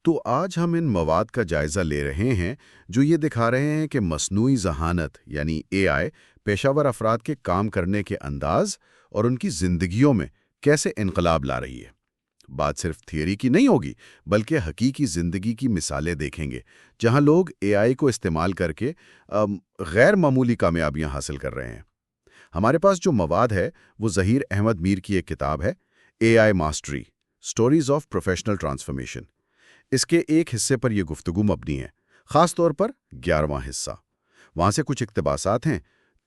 تو آج ہم ان مواد کا جائزہ لے رہے ہیں جو یہ دکھا رہے ہیں کہ مصنوعی ذہانت یعنی اے آئی پیشہ ور افراد کے کام کرنے کے انداز اور ان کی زندگیوں میں کیسے انقلاب لا رہی ہے۔ بات صرف تھیوری کی نہیں ہوگی بلکہ حقیقی زندگی کی مثالیں دیکھیں گے جہاں لوگ اے آئی کو استعمال کر کے غیر معمولی کامیابیاں حاصل کر رہے ہیں۔ ہمارے پاس جو مواد ہے وہ ظہیر احمد میر کی ایک کتاب ہے، A I mastery stories of professional transformation. اس کے ایک حصے پر یہ گفتگو مبنی ہے، خاص طور پر 11واں حصہ۔ وہاں سے کچھ اقتباسات ہیں،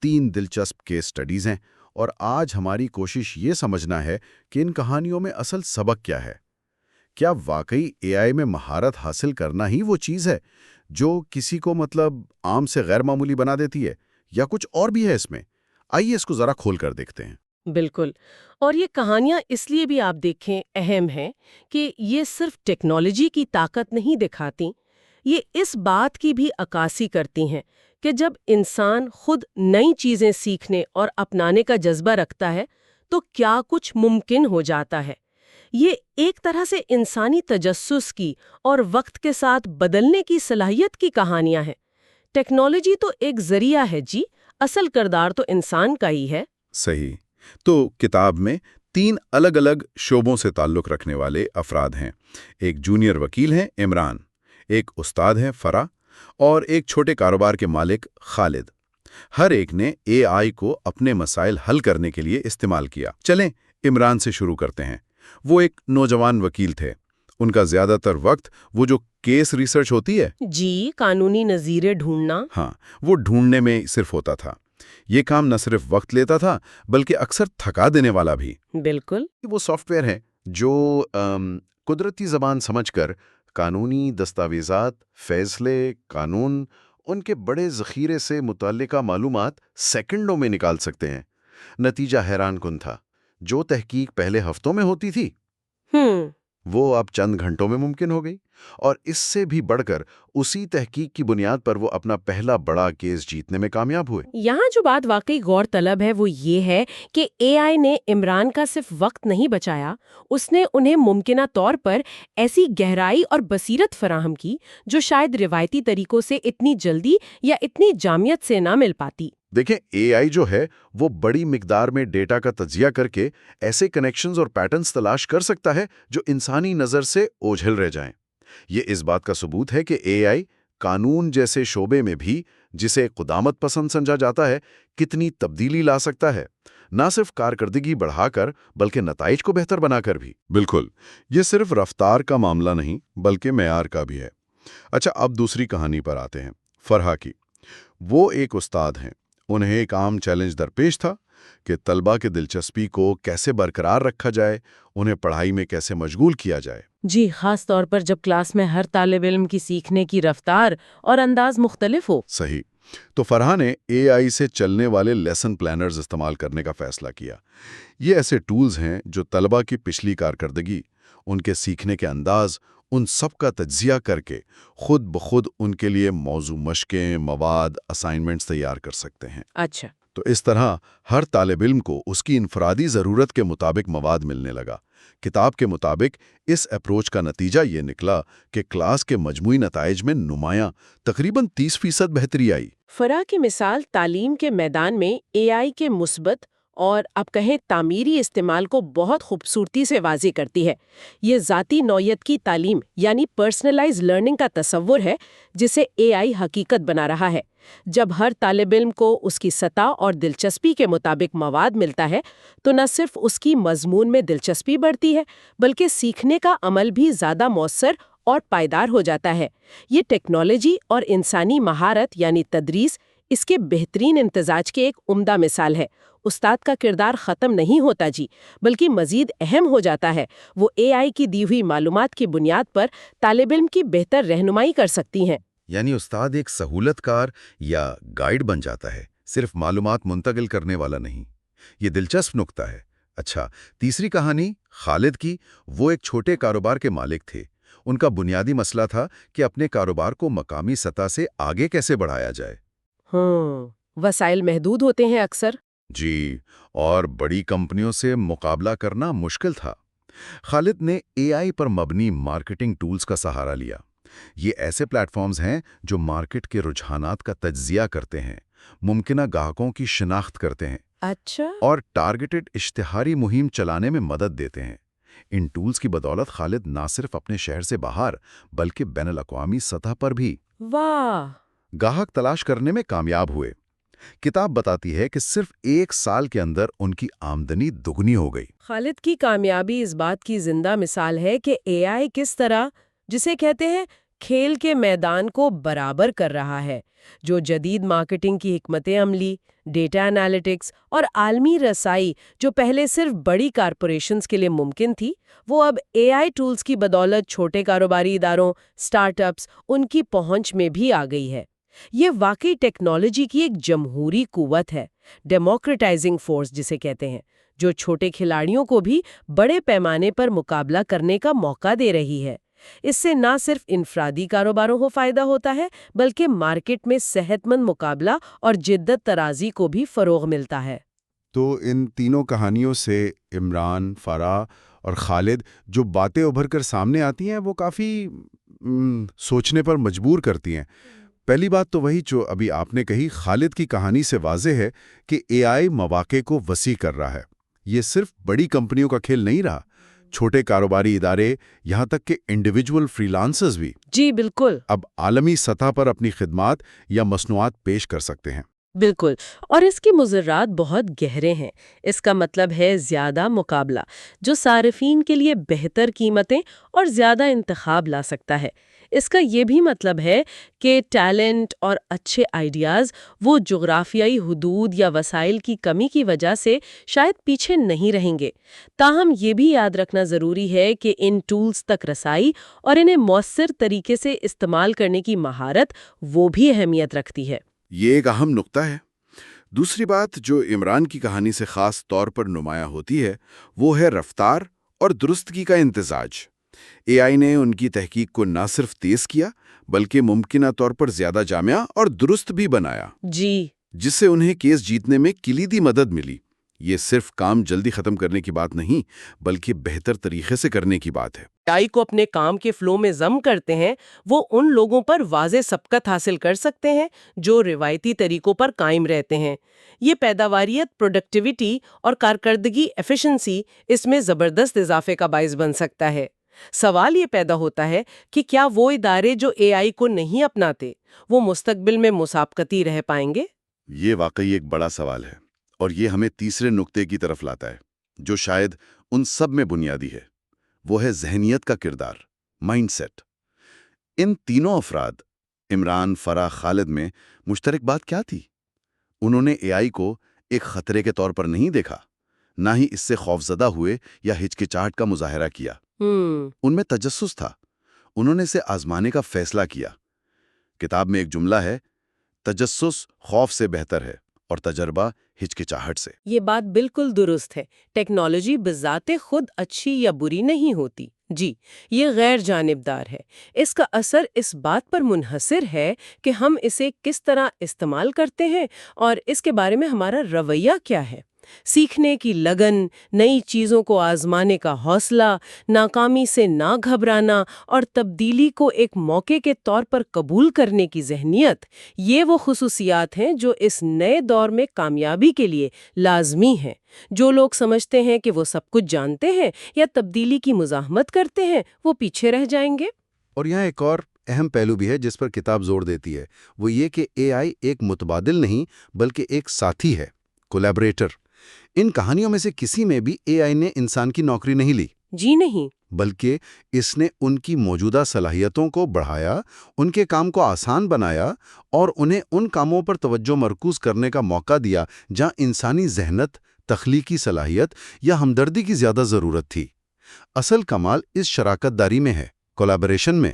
3 دلچسپ کیس سٹڈیز ہیں، اور آج ہماری کوشش یہ سمجھنا ہے کہ ان کہانیوں میں اصل سبق کیا ہے۔ کیا واقعی اے آئی میں مہارت حاصل کرنا ہی وہ چیز ہے جو کسی کو عام سے غیر معمولی بنا دیتی ہے، یا کچھ اور بھی ہے اس میں؟ آئیے اس کو ذرا کھول کر دیکھتے ہیں۔ بالکل، اور یہ کہانیاں اس لیے بھی آپ دیکھیں اہم ہیں کہ یہ صرف ٹیکنالوجی کی طاقت نہیں دکھاتی، یہ اس بات کی بھی عکاسی کرتی ہیں کہ جب انسان خود نئی چیزیں سیکھنے اور اپنانے کا جذبہ رکھتا ہے تو کیا کچھ ممکن ہو جاتا ہے۔ یہ ایک طرح سے انسانی تجسس کی اور وقت کے ساتھ بدلنے کی صلاحیت کی کہانیاں ہیں۔ ٹیکنالوجی تو ایک ذریعہ ہے جی، اصل کردار تو انسان کا ہی ہے۔ صحیح۔ تو کتاب میں 3 الگ الگ شعبوں سے تعلق رکھنے والے افراد ہیں۔ ایک جونیئر وکیل ہیں عمران، ایک استاد ہیں فرا، اور ایک چھوٹے کاروبار کے مالک خالد۔ ہر ایک نے اے آئی کو اپنے مسائل حل کرنے کے لیے استعمال کیا۔ چلیں عمران سے شروع کرتے ہیں۔ وہ ایک نوجوان وکیل تھے۔ ان کا زیادہ تر وقت وہ جو کیس ریسرچ ہوتی ہے، جی، قانونی نظیریں ڈھونڈنا، ہاں، وہ ڈھونڈنے میں صرف ہوتا تھا۔ یہ کام نہ صرف وقت لیتا تھا بلکہ اکثر تھکا دینے والا بھی۔ بالکل۔ وہ سافٹ ویئر ہے جو قدرتی زبان سمجھ کر قانونی دستاویزات، فیصلے، قانون، ان کے بڑے ذخیرے سے متعلقہ معلومات سیکنڈوں میں نکال سکتے ہیں۔ نتیجہ حیران کن تھا، جو تحقیق پہلے ہفتوں میں ہوتی تھی وہ اب چند گھنٹوں میں ممکن ہو گئی، اور اس سے بھی بڑھ کر اسی تحقیق کی بنیاد پر وہ اپنا پہلا بڑا کیس جیتنے میں کامیاب ہوئے۔ یہاں جو بات واقعی غور طلب ہے وہ یہ ہے کہ اے آئی نے عمران کا صرف وقت نہیں بچایا، اس نے انہیں ممکنہ طور پر ایسی گہرائی اور بصیرت فراہم کی جو شاید روایتی طریقوں سے اتنی جلدی یا اتنی جامعیت سے نہ مل پاتی۔ دیکھیں، اے آئی جو ہے وہ بڑی مقدار میں ڈیٹا کا تجزیہ کر کے ایسے کنیکشنز اور پیٹرنز تلاش کر سکتا ہے جو انسانی نظر سے اوجھل رہ جائیں۔ یہ اس بات کا ثبوت ہے کہ اے آئی قانون جیسے شعبے میں بھی، جسے قدامت پسند سمجھا جاتا ہے، کتنی تبدیلی لا سکتا ہے، نہ صرف کارکردگی بڑھا کر بلکہ نتائج کو بہتر بنا کر بھی۔ بالکل، یہ صرف رفتار کا معاملہ نہیں بلکہ معیار کا بھی ہے۔ اچھا، اب دوسری کہانی پر آتے ہیں، فرحہ کی۔ وہ ایک استاد ہیں۔ انہیں ایک عام چیلنج درپیش تھا کہ طلبہ کے دلچسپی کو کیسے برقرار رکھا جائے، انہیں پڑھائی میں کیسے مشغول کیا جائے۔ جی، خاص طور پر جب کلاس میں ہر طالب علم کی سیکھنے کی رفتار اور انداز مختلف ہو۔ صحیح۔ تو فرحہ نے اے آئی سے چلنے والے لیسن پلانرز استعمال کرنے کا فیصلہ کیا۔ یہ ایسے ٹولز ہیں جو طلبہ کی پچھلی کارکردگی، ان کے سیکھنے کے انداز، ان سب کا تجزیہ کر کے خود بخود ان کے لیے موضوع مشقیں، مواد، اسائنمنٹس تیار کر سکتے ہیں۔ اچھا۔ تو اس طرح ہر طالب علم کو اس کی انفرادی ضرورت کے مطابق مواد ملنے لگا۔ کتاب کے مطابق اس اپروچ کا نتیجہ یہ نکلا کہ کلاس کے مجموعی نتائج میں نمایاں تقریباً 30% بہتری آئی۔ فرح کی مثال تعلیم کے میدان میں اے آئی کے مثبت اور اب کہیں تعمیری استعمال کو بہت خوبصورتی سے واضح کرتی ہے۔ یہ ذاتی نوعیت کی تعلیم یعنی پرسنلائز لرننگ کا تصور ہے جسے اے آئی حقیقت بنا رہا ہے۔ جب ہر طالب علم کو اس کی سطح اور دلچسپی کے مطابق مواد ملتا ہے تو نہ صرف اس کی مضمون میں دلچسپی بڑھتی ہے بلکہ سیکھنے کا عمل بھی زیادہ مؤثر اور پائیدار ہو جاتا ہے۔ یہ ٹیکنالوجی اور انسانی مہارت یعنی تدریس، اس کے بہترین امتزاج کی ایک عمدہ مثال ہے۔ استاد کا کردار ختم نہیں ہوتا جی، بلکہ مزید اہم ہو جاتا ہے۔ وہ اے آئی کی دی ہوئی معلومات کی بنیاد پر طالب علم کی بہتر رہنمائی کر سکتی ہیں۔ یعنی استاد ایک سہولت کار یا گائیڈ بن جاتا ہے، صرف معلومات منتقل کرنے والا نہیں۔ یہ دلچسپ نکتہ ہے۔ اچھا، تیسری کہانی خالد کی۔ وہ ایک چھوٹے کاروبار کے مالک تھے۔ ان کا بنیادی مسئلہ تھا کہ اپنے کاروبار کو مقامی سطح سے آگے کیسے بڑھایا جائے۔ وسائل محدود ہوتے ہیں اکثر۔ جی، اور بڑی کمپنیوں سے مقابلہ کرنا مشکل تھا۔ خالد نے اے آئی پر مبنی مارکیٹنگ ٹولز کا سہارا لیا۔ یہ ایسے پلیٹ فارمز ہیں جو مارکیٹ کے رجحانات کا تجزیہ کرتے ہیں، ممکنہ گاہکوں کی شناخت کرتے ہیں اچھا، اور ٹارگیٹڈ اشتہاری مہم چلانے میں مدد دیتے ہیں۔ ان ٹولز کی بدولت خالد نہ صرف اپنے شہر سے باہر بلکہ بین الاقوامی سطح پر بھی واہ، گاہک تلاش کرنے میں کامیاب ہوئے۔ کتاب بتاتی ہے کہ صرف 1 سال کے اندر ان کی آمدنی دگنی ہو گئی۔ خالد کی کامیابی اس بات کی زندہ مثال ہے کہ اے آئی کس طرح، جسے کہتے ہیں، کھیل کے میدان کو برابر کر رہا ہے۔ جو جدید مارکیٹنگ کی حکمت عملی، ڈیٹا انالیٹکس اور عالمی رسائی جو پہلے صرف بڑی کارپوریشنز کے لیے ممکن تھی، وہ اب اے آئی ٹولز کی بدولت چھوٹے کاروباری اداروں، سٹارٹ اپس، ان کی پہنچ میں بھی آ گئی ہے۔ یہ واقعی ٹیکنالوجی کی ایک جمہوری قوت ہے، ڈیموکریٹائزنگ فورس جسے کہتے ہیں، جو چھوٹے کھلاڑیوں کو بھی بڑے پیمانے پر مقابلہ کرنے کا موقع دے رہی ہے۔ اس سے نہ صرف انفرادی کاروباروں کو فائدہ ہوتا ہے بلکہ مارکیٹ میں صحت مند مقابلہ اور جدت طرازی کو بھی فروغ ملتا ہے۔ تو ان تینوں کہانیوں سے عمران، فرح اور خالد جو باتیں ابھر کر سامنے آتی ہیں وہ کافی سوچنے پر مجبور کرتی ہیں۔ پہلی بات تو وہی جو ابھی آپ نے کہی، خالد کی کہانی سے واضح ہے کہ اے آئی مواقع کو وسیع کر رہا ہے۔ یہ صرف بڑی کمپنیوں کا کھیل نہیں رہا، چھوٹے کاروباری ادارے، یہاں تک کہ انڈیویجول فری لانسرز بھی جی بالکل، اب عالمی سطح پر اپنی خدمات یا مصنوعات پیش کر سکتے ہیں۔ بالکل، اور اس کے مضرات بہت گہرے ہیں۔ اس کا مطلب ہے زیادہ مقابلہ، جو صارفین کے لیے بہتر قیمتیں اور زیادہ انتخاب لا سکتا ہے۔ اس کا یہ بھی مطلب ہے کہ ٹیلنٹ اور اچھے آئیڈیاز وہ جغرافیائی حدود یا وسائل کی کمی کی وجہ سے شاید پیچھے نہیں رہیں گے۔ تاہم یہ بھی یاد رکھنا ضروری ہے کہ ان ٹولز تک رسائی اور انہیں مؤثر طریقے سے استعمال کرنے کی مہارت وہ بھی اہمیت رکھتی ہے۔ یہ ایک اہم نقطہ ہے۔ دوسری بات جو عمران کی کہانی سے خاص طور پر نمایاں ہوتی ہے وہ ہے رفتار اور درستگی کا امتزاج۔ اے آئی نے ان کی تحقیق کو نہ صرف تیز کیا بلکہ ممکنہ طور پر زیادہ جامع اور درست بھی بنایا، جی، جس سے انہیں کیس جیتنے میں کلیدی مدد ملی۔ یہ صرف کام جلدی ختم کرنے کی بات نہیں بلکہ بہتر طریقے سے کرنے کی بات ہے۔ آئی کو اپنے کام کے فلو میں ضم کرتے ہیں، وہ ان لوگوں پر واضح سبقت حاصل کر سکتے ہیں جو روایتی طریقوں پر قائم رہتے ہیں۔ یہ پیداواریت، پروڈکٹیویٹی اور کارکردگی ایفیشنسی اس میں زبردست اضافے کا باعث بن سکتا ہے۔ سوال یہ پیدا ہوتا ہے کہ کیا وہ ادارے جو اے آئی کو نہیں اپناتے وہ مستقبل میں مسابقتی رہ پائیں گے؟ یہ واقعی ایک بڑا سوال ہے اور یہ ہمیں تیسرے نقطے کی طرف لاتا ہے جو شاید ان سب میں بنیادی ہے۔ وہ ہے ذہنیت کا کردار، مائنڈ سیٹ۔ ان تینوں افراد، عمران، فرح، خالد، میں مشترک بات کیا تھی؟ انہوں نے اے آئی کو ایک خطرے کے طور پر نہیں دیکھا، نہ ہی اس سے خوفزدہ ہوئے یا ہچکچاہٹ کا مظاہرہ کیا۔ ان میں تجسس تھا، انہوں نے اسے آزمانے کا فیصلہ کیا۔ کتاب میں ایک جملہ ہے، تجسس خوف سے بہتر ہے اور تجربہ ہچکچاہٹ سے۔ یہ بات بالکل درست ہے۔ ٹیکنالوجی بذات خود اچھی یا بری نہیں ہوتی۔ جی، یہ غیر جانبدار ہے۔ اس کا اثر اس بات پر منحصر ہے کہ ہم اسے کس طرح استعمال کرتے ہیں اور اس کے بارے میں ہمارا رویہ کیا ہے۔ سیکھنے کی لگن، نئی چیزوں کو آزمانے کا حوصلہ، ناکامی سے نہ گھبرانا اور تبدیلی کو ایک موقع کے طور پر قبول کرنے کی ذہنیت، یہ وہ خصوصیات ہیں جو اس نئے دور میں کامیابی کے لیے لازمی ہیں۔ جو لوگ سمجھتے ہیں کہ وہ سب کچھ جانتے ہیں یا تبدیلی کی مزاحمت کرتے ہیں، وہ پیچھے رہ جائیں گے۔ اور یہاں ایک اور اہم پہلو بھی ہے جس پر کتاب زور دیتی ہے، وہ یہ کہ اے آئی ایک متبادل نہیں بلکہ ایک ساتھی ہے، کولیبریٹر۔ ان کہانیوں میں سے کسی میں بھی اے آئی نے انسان کی نوکری نہیں لی، جی نہیں، بلکہ اس نے ان کی موجودہ صلاحیتوں کو بڑھایا، ان کے کام کو آسان بنایا اور انہیں ان کاموں پر توجہ مرکوز کرنے کا موقع دیا جہاں انسانی ذہنت، تخلیقی صلاحیت یا ہمدردی کی زیادہ ضرورت تھی۔ اصل کمال اس شراکت داری میں ہے، کولیبریشن میں۔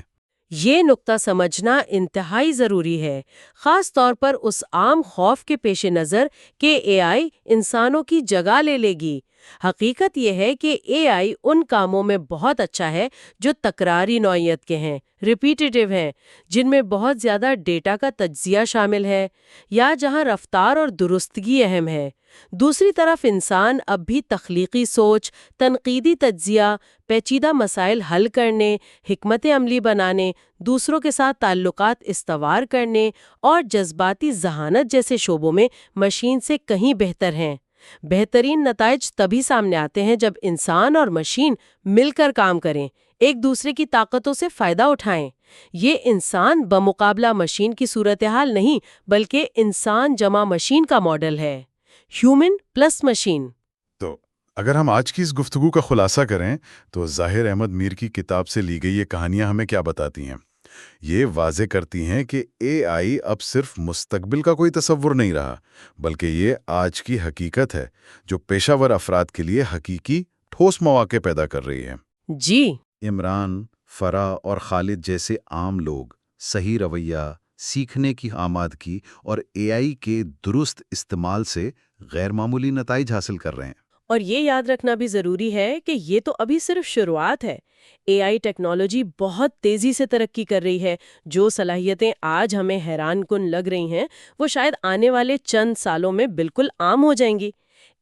یہ نقطہ سمجھنا انتہائی ضروری ہے، خاص طور پر اس عام خوف کے پیش نظر کہ اے آئی انسانوں کی جگہ لے لے گی۔ حقیقت یہ ہے کہ اے آئی ان کاموں میں بہت اچھا ہے جو تکراری نوعیت کے ہیں، ریپیٹیٹیو ہیں، جن میں بہت زیادہ ڈیٹا کا تجزیہ شامل ہے یا جہاں رفتار اور درستگی اہم ہے۔ دوسری طرف انسان اب بھی تخلیقی سوچ، تنقیدی تجزیہ، پیچیدہ مسائل حل کرنے، حکمت عملی بنانے، دوسروں کے ساتھ تعلقات استوار کرنے اور جذباتی ذہانت جیسے شعبوں میں مشین سے کہیں بہتر ہیں۔ بہترین نتائج تبھی سامنے آتے ہیں جب انسان اور مشین مل کر کام کریں، ایک دوسرے کی طاقتوں سے فائدہ اٹھائیں۔ یہ انسان بمقابلہ مشین کی صورتحال نہیں، بلکہ انسان جمع مشین کا ماڈل ہے، ہیومن پلس مشین۔ تو اگر ہم آج کی اس گفتگو کا خلاصہ کریں تو ظاہر احمد میر کی کتاب سے لی گئی یہ کہانیاں ہمیں کیا بتاتی ہیں؟ یہ واضح کرتی ہیں کہ اے آئی اب صرف مستقبل کا کوئی تصور نہیں رہا، بلکہ یہ آج کی حقیقت ہے جو پیشہ ور افراد کے لیے حقیقی ٹھوس مواقع پیدا کر رہی ہے۔ جی، عمران، فرا اور خالد جیسے عام لوگ صحیح رویہ، سیکھنے کی آمادگی اور اے آئی کے درست استعمال سے غیر معمولی نتائج حاصل کر رہے ہیں۔ اور یہ یاد رکھنا بھی ضروری ہے کہ یہ تو ابھی صرف شروعات ہے۔ اے آئی ٹیکنالوجی بہت تیزی سے ترقی کر رہی ہے۔ جو صلاحیتیں آج ہمیں حیران کن لگ رہی ہیں وہ شاید آنے والے چند سالوں میں بالکل عام ہو جائیں گی۔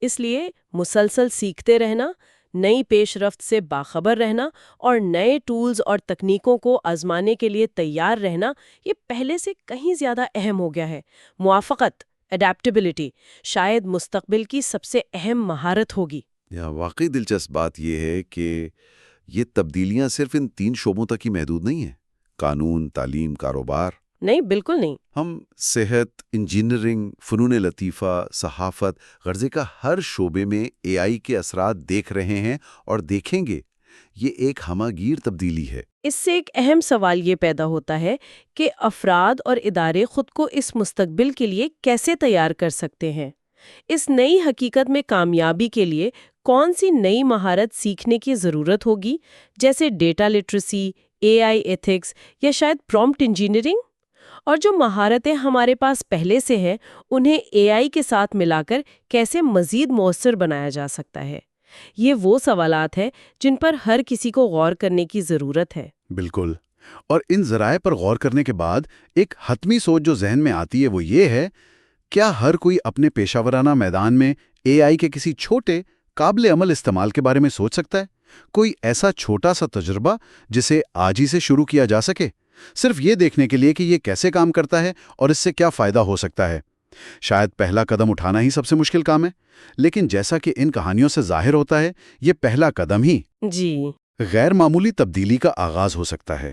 اس لیے مسلسل سیکھتے رہنا، نئی پیش رفت سے باخبر رہنا اور نئے ٹولز اور تکنیکوں کو آزمانے کے لیے تیار رہنا یہ پہلے سے کہیں زیادہ اہم ہو گیا ہے۔ موافقت، اڈیپٹیبلٹی شاید مستقبل کی سب سے اہم مہارت ہوگی۔ واقعی دلچسپ بات یہ ہے کہ یہ تبدیلیاں صرف ان 3 شعبوں تک ہی محدود نہیں ہیں: قانون، تعلیم، کاروبار۔ نہیں، بالکل نہیں۔ ہم صحت، انجینئرنگ، فنون لطیفہ، صحافت، غرضے کا ہر شعبے میں اے آئی کے اثرات دیکھ رہے ہیں اور دیکھیں گے۔ یہ ایک ہمہ گیر تبدیلی ہے۔ اس سے ایک اہم سوال یہ پیدا ہوتا ہے کہ افراد اور ادارے خود کو اس مستقبل کے لیے کیسے تیار کر سکتے ہیں۔ اس نئی حقیقت میں کامیابی کے لیے کون سی نئی مہارت سیکھنے کی ضرورت ہوگی، جیسے ڈیٹا لٹریسی، اے آئی ایتھکس یا شاید پرومپٹ انجینئرنگ؟ اور جو مہارتیں ہمارے پاس پہلے سے ہیں انہیں اے آئی کے ساتھ ملا کر کیسے مزید مؤثر بنایا جا سکتا ہے؟ یہ وہ سوالات ہیں جن پر ہر کسی کو غور کرنے کی ضرورت ہے۔ بالکل، اور ان ذرائع پر غور کرنے کے بعد ایک حتمی سوچ جو ذہن میں آتی ہے وہ یہ ہے: کیا ہر کوئی اپنے پیشہ ورانہ میدان میں اے آئی کے کسی چھوٹے قابل عمل استعمال کے بارے میں سوچ سکتا ہے؟ کوئی ایسا چھوٹا سا تجربہ جسے آج ہی سے شروع کیا جا سکے، صرف یہ دیکھنے کے لیے کہ یہ کیسے کام کرتا ہے اور اس سے کیا فائدہ ہو سکتا ہے؟ شاید پہلا قدم اٹھانا ہی سب سے مشکل کام ہے، لیکن جیسا کہ ان کہانیوں سے ظاہر ہوتا ہے یہ پہلا قدم ہی جی، غیر معمولی تبدیلی کا آغاز ہو سکتا ہے۔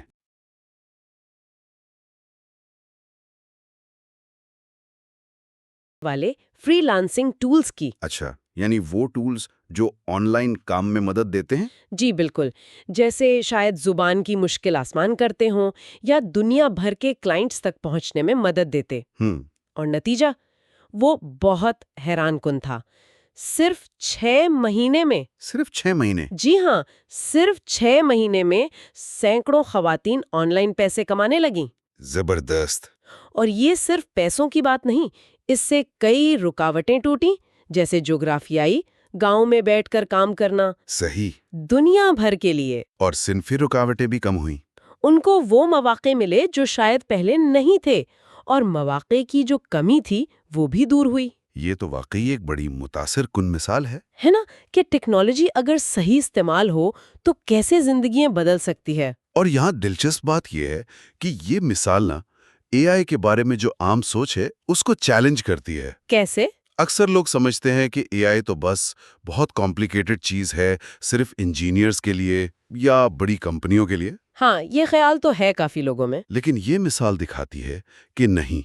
والے فری لانسنگ ٹولز کی۔ اچھا، یعنی وہ ٹولز جو آن لائن کام میں مدد دیتے ہیں؟ جی بالکل، جیسے شاید زبان کی مشکل آسان کرتے ہوں یا دنیا بھر کے کلائنٹس تک پہنچنے میں مدد دیتے۔ اور نتیجہ وہ بہت حیران کن تھا۔ صرف 6 مہینے میں، صرف 6 مہینے؟ جی ہاں، صرف 6 مہینے میں سینکڑوں خواتین آن لائن پیسے کمانے لگیں۔ زبردست۔ اور یہ صرف پیسوں کی بات نہیں، اس سے کئی رکاوٹیں ٹوٹیں، جیسے جغرافیائی، گاؤں میں بیٹھ کر کام کرنا، صحیح۔ دنیا بھر کے لیے۔ اور صنفی رکاوٹیں بھی کم ہوئیں۔ ان کو وہ مواقع ملے جو شاید پہلے نہیں تھے، اور مواقع کی جو کمی تھی وہ بھی دور ہوئی۔ یہ تو واقعی ایک بڑی متاثر کن مثال ہے نا کہ ٹیکنالوجی اگر صحیح استعمال ہو تو کیسے زندگیاں بدل سکتی ہے۔ اور یہاں دلچسپ بات یہ ہے کہ یہ مثال نا اے آئی کے بارے میں جو عام سوچ ہے اس کو چیلنج کرتی ہے۔ کیسے؟ اکثر لوگ سمجھتے ہیں کہ اے آئی تو بس بہت کمپلیکیٹڈ چیز ہے، صرف انجینئرز کے لیے یا بڑی کمپنیوں کے لیے۔ ہاں، یہ خیال تو ہے کافی لوگوں میں۔ لیکن یہ مثال دکھاتی ہے کہ نہیں،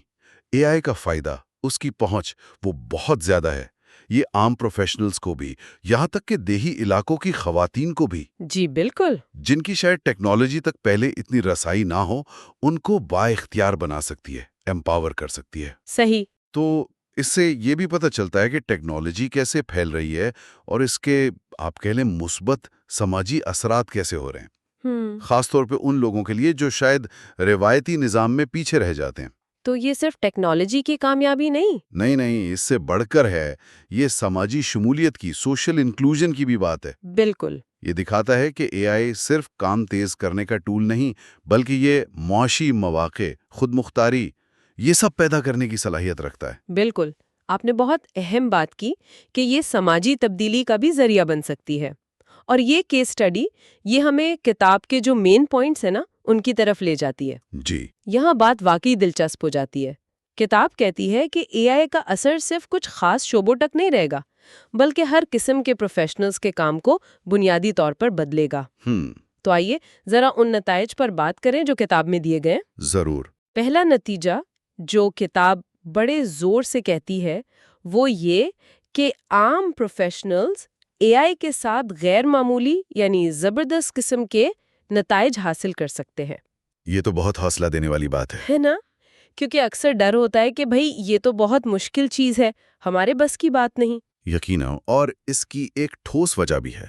اے آئی کا فائدہ، اس کی پہنچ وہ بہت زیادہ ہے۔ یہ عام پروفیشنلز کو بھی، یہاں تک کہ دیہی علاقوں کی خواتین کو بھی، جی بالکل، جن کی شاید ٹیکنالوجی تک پہلے اتنی رسائی نہ ہو، ان کو بااختیار بنا سکتی ہے، ایمپاور کر سکتی ہے۔ صحیح۔ تو اس سے یہ بھی پتہ چلتا ہے کہ ٹیکنالوجی کیسے پھیل رہی ہے اور اس کے آپ کہہ لیں مثبت سماجی اثرات کیسے ہو رہے ہیں، خاص طور پہ ان لوگوں کے لیے جو شاید روایتی نظام میں پیچھے رہ جاتے ہیں۔ تو یہ صرف ٹیکنالوجی کی کامیابی نہیں؟ نہیں، اس سے بڑھ کر ہے، یہ سماجی شمولیت کی، سوشل انکلوژن کی بھی بات ہے۔ بالکل۔ یہ دکھاتا ہے کہ اے آئی صرف کام تیز کرنے کا ٹول نہیں، بلکہ یہ معاشی مواقع، خود مختاری، یہ سب پیدا کرنے کی صلاحیت رکھتا ہے۔ بالکل، آپ نے بہت اہم بات کی کہ یہ سماجی تبدیلی کا بھی ذریعہ بن سکتی ہے، اور یہ کیس سٹڈی یہ ہمیں کتاب کے جو مین پوائنٹس ہیں نا ان کی طرف لے جاتی ہے۔ جی، یہاں بات واقعی دلچسپ ہو جاتی ہے۔ کتاب کہتی ہے کہ اے آئی کا اثر صرف کچھ خاص شعبوں تک نہیں رہے گا، بلکہ ہر قسم کے پروفیشنلز کے کام کو بنیادی طور پر بدلے گا۔ تو آئیے ذرا ان نتائج پر بات کریں جو کتاب میں دیے گئے۔ ضرور۔ پہلا نتیجہ جو کتاب بڑے زور سے کہتی ہے وہ یہ کہ عام پروفیشنلز اے آئی کے ساتھ غیر معمولی یعنی زبردست قسم کے نتائج حاصل کر سکتے ہیں۔ یہ تو بہت حوصلہ دینے والی بات ہے نا؟ کیونکہ اکثر ڈر ہوتا ہے کہ بھئی یہ تو بہت مشکل چیز ہے، ہمارے بس کی بات نہیں۔ یقیناً، اور اس کی ایک ٹھوس وجہ بھی ہے۔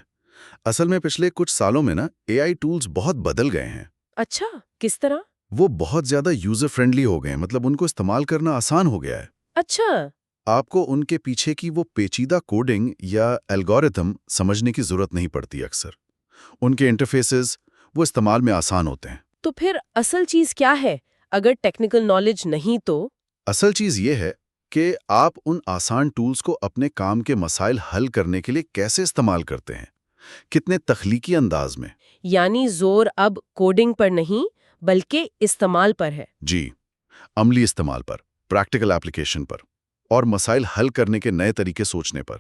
اصل میں پچھلے کچھ سالوں میں اے آئی ٹولز بہت بدل گئے ہیں۔ اچھا، کس طرح؟ وہ بہت زیادہ یوزر فرینڈلی ہو گئے ہیں، مطلب ان کو استعمال کرنا آسان ہو گیا ہے۔ اچھا۔ آپ کو ان کے پیچھے کی وہ پیچیدہ کوڈنگ یا الگورتھم سمجھنے کی ضرورت نہیں پڑتی اکثر۔ ان کے انٹرفیسز وہ استعمال میں آسان ہوتے ہیں۔ تو پھر اصل چیز کیا ہے اگر ٹیکنیکل نالج نہیں تو؟ اصل چیز یہ ہے کہ آپ ان آسان ٹولز کو اپنے کام کے مسائل حل کرنے کے لیے کیسے استعمال کرتے ہیں، کتنے تخلیقی انداز میں۔ یعنی زور اب کوڈنگ پر نہیں بلکہ استعمال پر ہے۔ جی، عملی استعمال پر، پریکٹیکل ایپلیکیشن پر، اور مسائل حل کرنے کے نئے طریقے سوچنے پر۔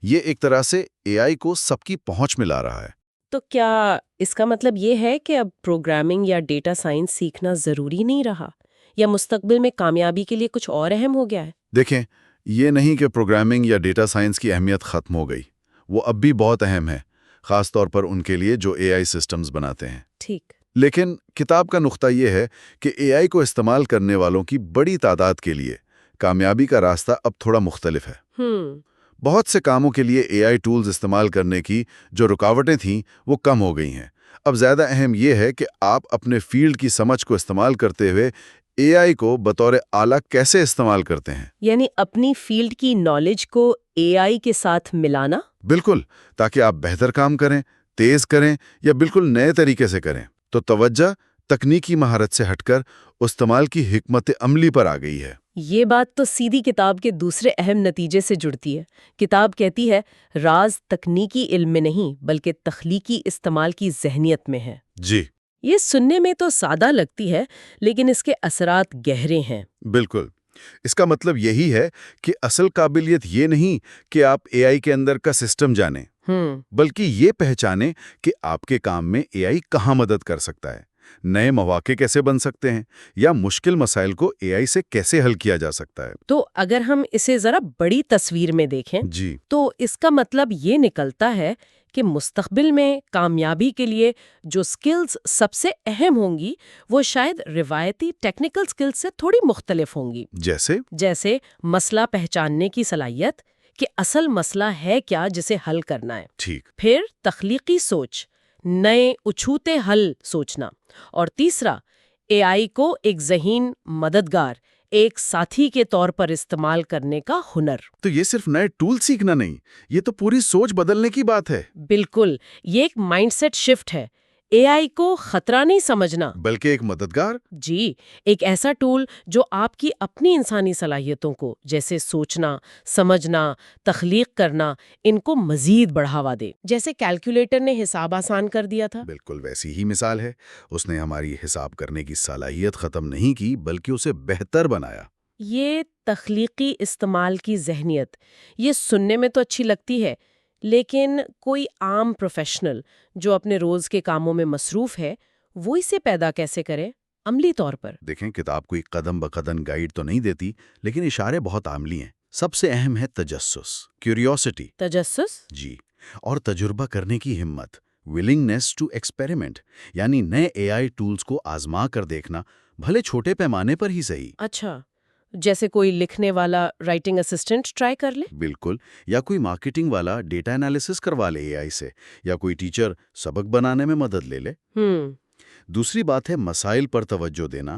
یہ ایک طرح سے اے آئی کو سب کی پہنچ میں لا رہا ہے۔ تو کیا اس کا مطلب یہ ہے کہ اب پروگرامنگ یا ڈیٹا سائنس سیکھنا ضروری نہیں رہا، یا مستقبل میں کامیابی کے لیے کچھ اور اہم ہو گیا ہے؟ دیکھیں، یہ نہیں کہ پروگرامنگ یا ڈیٹا سائنس کی اہمیت ختم ہو گئی، وہ اب بھی بہت اہم ہے، خاص طور پر ان کے لیے جو اے آئی سسٹمز بناتے ہیں۔ ٹھیک۔ لیکن کتاب کا نقطہ یہ ہے کہ اے آئی کو استعمال کرنے والوں کی بڑی تعداد کے لیے کامیابی کا راستہ اب تھوڑا مختلف ہے۔ بہت سے کاموں کے لیے اے آئی ٹولز استعمال کرنے کی جو رکاوٹیں تھیں وہ کم ہو گئی ہیں۔ اب زیادہ اہم یہ ہے کہ آپ اپنے فیلڈ کی سمجھ کو استعمال کرتے ہوئے اے آئی کو بطور آلہ کیسے استعمال کرتے ہیں۔ یعنی اپنی فیلڈ کی نالج کو اے آئی کے ساتھ ملانا؟ بالکل، تاکہ آپ بہتر کام کریں، تیز کریں یا بالکل نئے طریقے سے کریں۔ تو توجہ تکنیکی مہارت سے ہٹ کر استعمال کی حکمت عملی پر آ گئی ہے۔ یہ بات تو سیدھی کتاب کے دوسرے اہم نتیجے سے جڑتی ہے۔ کتاب کہتی ہے راز تکنیکی علم میں نہیں بلکہ تخلیقی استعمال کی ذہنیت میں ہے۔ جی، یہ سننے میں تو سادہ لگتی ہے لیکن اس کے اثرات گہرے ہیں۔ بالکل۔ اس کا مطلب یہی ہے کہ اصل قابلیت یہ نہیں کہ آپ اے آئی کے اندر کا سسٹم جانیں، بلکہ یہ پہچانیں کہ آپ کے کام میں اے آئی کہاں مدد کر سکتا ہے، نئے مواقع کیسے بن سکتے ہیں، یا مشکل مسائل کو اے آئی سے کیسے حل کیا جا سکتا ہے۔ تو اگر ہم اسے ذرا بڑی تصویر میں دیکھیں جی، تو اس کا مطلب یہ نکلتا ہے کہ مستقبل میں کامیابی کے لیے جو سکلز سب سے اہم ہوں گی وہ شاید روایتی ٹیکنیکل سکلز سے تھوڑی مختلف ہوں گی۔ جیسے مسئلہ پہچاننے کی صلاحیت کہ اصل مسئلہ ہے کیا جسے حل کرنا ہے۔ ٹھیک۔ پھر تخلیقی سوچ، نئے اچھوتے حل سوچنا، اور تیسرا اے آئی کو ایک ذہین مددگار، ایک ساتھی کے طور پر استعمال کرنے کا ہنر۔ تو یہ صرف نئے ٹول سیکھنا نہیں، یہ تو پوری سوچ بدلنے کی بات ہے۔ بالکل، یہ ایک مائنڈ سیٹ شفٹ ہے۔ اے آئی کو خطرہ نہیں سمجھنا بلکہ ایک مددگار۔ جی، ایک ایسا ٹول جو آپ کی اپنی انسانی صلاحیتوں کو جیسے سوچنا، سمجھنا، تخلیق کرنا، ان کو مزید بڑھاوا دے۔ جیسے کیلکولیٹر نے حساب آسان کر دیا تھا۔ بالکل ویسی ہی مثال ہے، اس نے ہماری حساب کرنے کی صلاحیت ختم نہیں کی بلکہ اسے بہتر بنایا۔ یہ تخلیقی استعمال کی ذہنیت، یہ سننے میں تو اچھی لگتی ہے، لیکن کوئی عام پروفیشنل جو اپنے روز کے کاموں میں مصروف ہے وہ اسے پیدا کیسے کرے عملی طور پر؟ دیکھیں، کتاب کوئی قدم بقدم گائیڈ تو نہیں دیتی، لیکن اشارے بہت عملی ہیں۔ سب سے اہم ہے تجسس، کیوریوسٹی۔ تجسس؟ جی، اور تجربہ کرنے کی ہمت، willingness ٹو ایکسپیریمنٹ، یعنی نئے اے آئی ٹولز کو آزما کر دیکھنا، بھلے چھوٹے پیمانے پر ہی صحیح۔ اچھا، جیسے کوئی لکھنے والا رائٹنگ اسسٹنٹ ٹرائی کر لے؟ بالکل، یا کوئی مارکیٹنگ والا ڈیٹا انالیسس کروا لے اے آئی سے، یا کوئی ٹیچر سبق بنانے میں مدد لے لے۔ دوسری بات ہے مسائل پر توجہ دینا،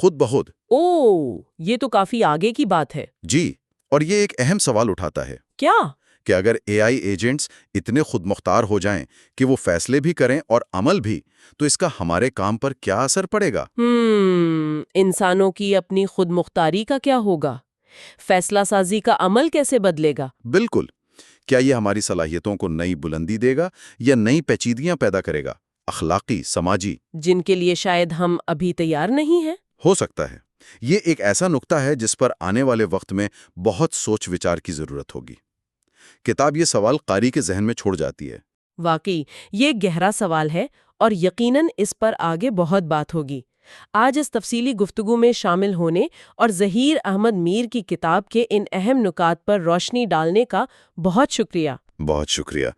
خود بخود۔ اوہ، یہ تو کافی آگے کی بات ہے۔ جی، اور یہ ایک اہم سوال اٹھاتا ہے کیا؟ کہ اگر اے آئی ایجنٹس اتنے خود مختار ہو جائیں کہ وہ فیصلے بھی کریں اور عمل بھی، تو اس کا ہمارے کام پر کیا اثر پڑے گا؟ انسانوں کی اپنی خود مختاری کا کیا ہوگا؟ فیصلہ سازی کا عمل کیسے بدلے گا؟ بالکل۔ کیا یہ ہماری صلاحیتوں کو نئی بلندی دے گا یا نئی پیچیدگیاں پیدا کرے گا، اخلاقی، سماجی؟ جن کے لیے شاید ہم ابھی تیار نہیں ہیں۔ ہو سکتا ہے۔ یہ ایک ایسا نقطہ ہے جس پر آنے والے وقت میں بہت سوچ وچار کی ضرورت ہوگی۔ کتاب یہ سوال قاری کے ذہن میں چھوڑ جاتی ہے۔ واقعی یہ گہرا سوال ہے اور یقیناً اس پر آگے بہت بات ہوگی۔ آج اس تفصیلی گفتگو میں شامل ہونے اور ظہیر احمد میر کی کتاب کے ان اہم نکات پر روشنی ڈالنے کا بہت شکریہ۔ بہت شکریہ۔